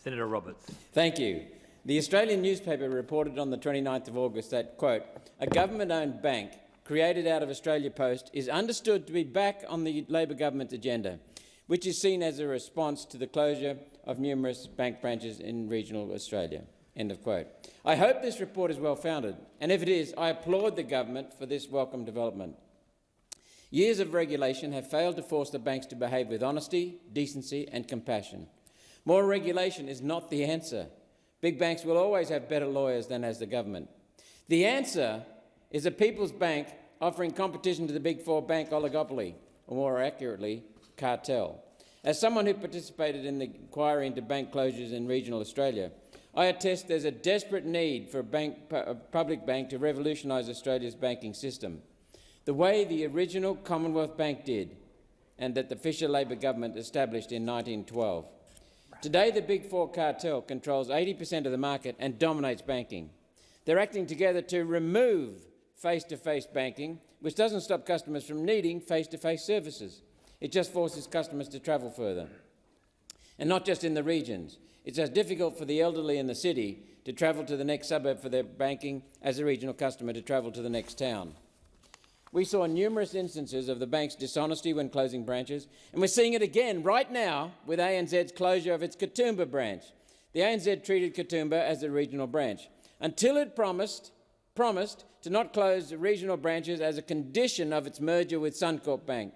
Senator Roberts. Thank you. The Australian newspaper reported on the 29th of August that, quote, a government-owned bank created out of Australia Post is understood to be back on the Labor government agenda, which is seen as a response to the closure of numerous bank branches in regional Australia. End of quote. I hope this report is well-founded, and if it is, I applaud the government for this welcome development. Years of regulation have failed to force the banks to behave with honesty, decency and compassion. More regulation is not the answer. Big banks will always have better lawyers than has the government. The answer is a people's bank offering competition to the Big Four bank oligopoly, or more accurately, cartel. As someone who participated in the inquiry into bank closures in regional Australia, I attest there's a desperate need for a public bank to revolutionise Australia's banking system, the way the original Commonwealth Bank did, and that the Fisher Labor government established in 1912. Today, the Big Four cartel controls 80% of the market and dominates banking. They're acting together to remove face-to-face banking, which doesn't stop customers from needing face-to-face services. It just forces customers to travel further. And not just in the regions. It's as difficult for the elderly in the city to travel to the next suburb for their banking as a regional customer to travel to the next town. We saw numerous instances of the bank's dishonesty when closing branches, and we're seeing it again right now with ANZ's closure of its Katoomba branch. The ANZ treated Katoomba as a regional branch until it promised to not close the regional branches as a condition of its merger with Suncorp Bank.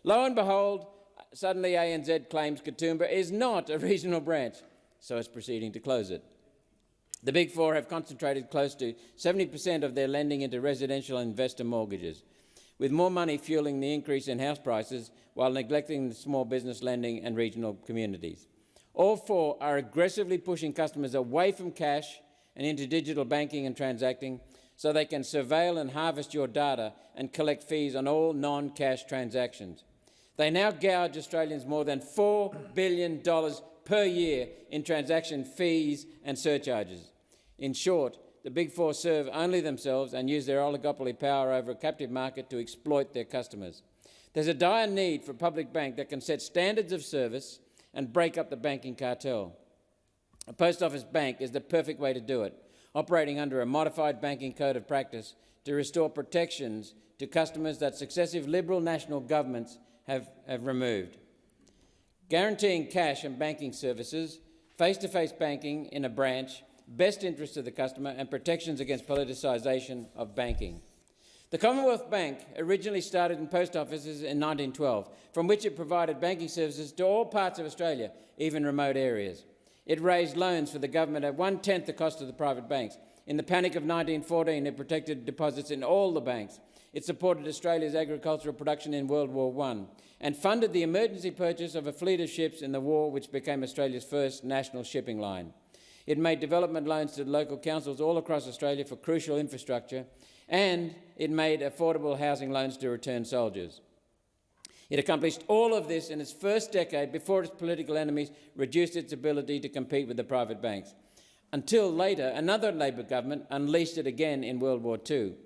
Lo and behold, suddenly ANZ claims Katoomba is not a regional branch, so it's proceeding to close it. The Big Four have concentrated close to 70% of their lending into residential and investor mortgages, with more money fuelling the increase in house prices while neglecting the small business lending and regional communities. All four are aggressively pushing customers away from cash and into digital banking and transacting so they can surveil and harvest your data and collect fees on all non-cash transactions. They now gouge Australians more than $4 billion per year in transaction fees and surcharges. In short, the Big Four serve only themselves and use their oligopoly power over a captive market to exploit their customers. There's a dire need for a public bank that can set standards of service and break up the banking cartel. A post office bank is the perfect way to do it, operating under a modified banking code of practice to restore protections to customers that successive Liberal national governments have removed. Guaranteeing cash and banking services, face-to-face banking in a branch, best interest of the customer and protections against politicisation of banking. The Commonwealth Bank originally started in post offices in 1912, from which it provided banking services to all parts of Australia, even remote areas. It raised loans for the government at 1/10 the cost of the private banks. In the panic of 1914, it protected deposits in all the banks. It supported Australia's agricultural production in World War I and funded the emergency purchase of a fleet of ships in the war which became Australia's first national shipping line. It made development loans to local councils all across Australia for crucial infrastructure, and it made affordable housing loans to returned soldiers. It accomplished all of this in its first decade before its political enemies reduced its ability to compete with the private banks. Until later, another Labor government unleashed it again in World War II.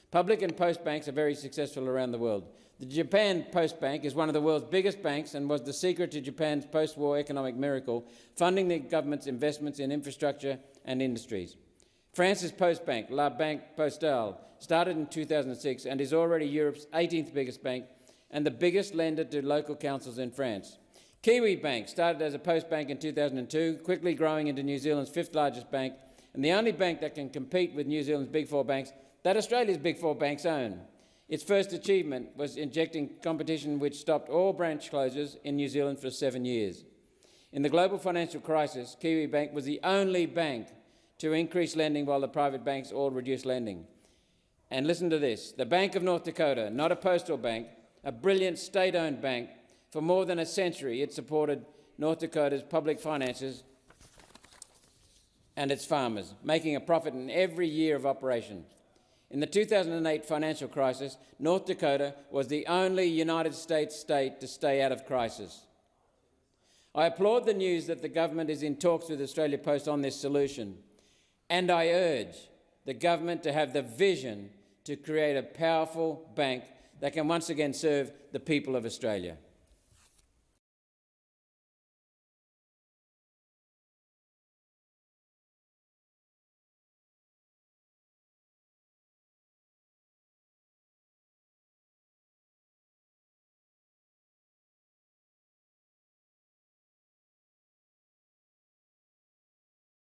Public and post banks are very successful around the world. The Japan Post Bank is one of the world's biggest banks and was the secret to Japan's post-war economic miracle, funding the government's investments in infrastructure and industries. France's Post Bank, La Banque Postale, started in 2006 and is already Europe's 18th biggest bank and the biggest lender to local councils in France. Kiwi Bank started as a post bank in 2002, quickly growing into New Zealand's 5th largest bank and the only bank that can compete with New Zealand's Big Four banks that Australia's Big Four banks own. Its first achievement was injecting competition which stopped all branch closures in New Zealand for 7 years. In the global financial crisis, Kiwi Bank was the only bank to increase lending while the private banks all reduced lending. And listen to this, the Bank of North Dakota, not a postal bank, a brilliant state-owned bank, for more than a century it supported North Dakota's public finances and its farmers, making a profit in every year of operation. In the 2008 financial crisis, North Dakota was the only United States state to stay out of crisis. I applaud the news that the government is in talks with Australia Post on this solution, and I urge the government to have the vision to create a powerful bank that can once again serve the people of Australia.